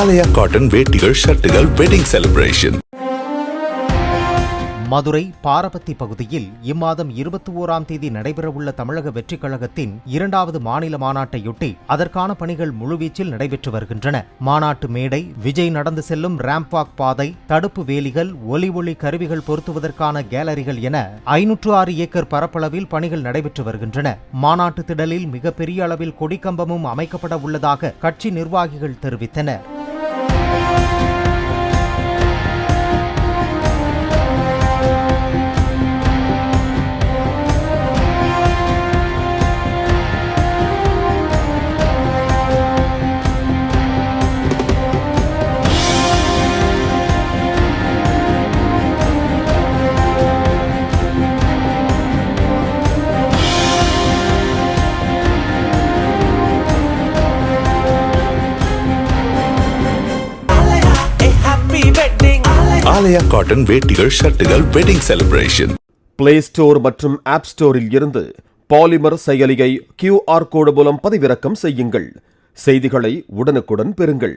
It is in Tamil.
ஆலயா காட்டன் வேட்டிகள் ஷர்ட்டுகள் வெட்டிங் செலிப்ரேஷன். மதுரை பாரபத்தி பகுதியில் இம்மாதம் 21ஆம் தேதி நடைபெறவுள்ள தமிழக வெற்றிக் கழகத்தின் 2வது மாநில மாநாட்டையொட்டி அதற்கான பணிகள் முழுவீச்சில் நடைபெற்று வருகின்றன. மாநாட்டு மேடை, விஜய் நடந்து செல்லும் ரேம்ப் வாக் பாதை, தடுப்பு வேலிகள், ஒலி கருவிகள் பொருத்துவதற்கான கேலரிகள் என 506 ஏக்கர் பரப்பளவில் பணிகள் நடைபெற்று வருகின்றன. மாநாட்டு திடலில் மிகப்பெரிய அளவில் கொடிக்கம்பமும் அமைக்கப்பட உள்ளதாக கட்சி நிர்வாகிகள் தெரிவித்தனர். ஆலயா காட்டன் வேட்டிகள் ஷர்ட்டுகள் வெட்டிங் செலிப்ரேஷன். பிளே ஸ்டோர் மற்றும் ஆப் ஸ்டோரில் இருந்து பாலிமர் செயலியை QR கோடு மூலம் பதிவிறக்கம் செய்யுங்கள். செய்திகளை உடனுக்குடன் பெறுங்கள்.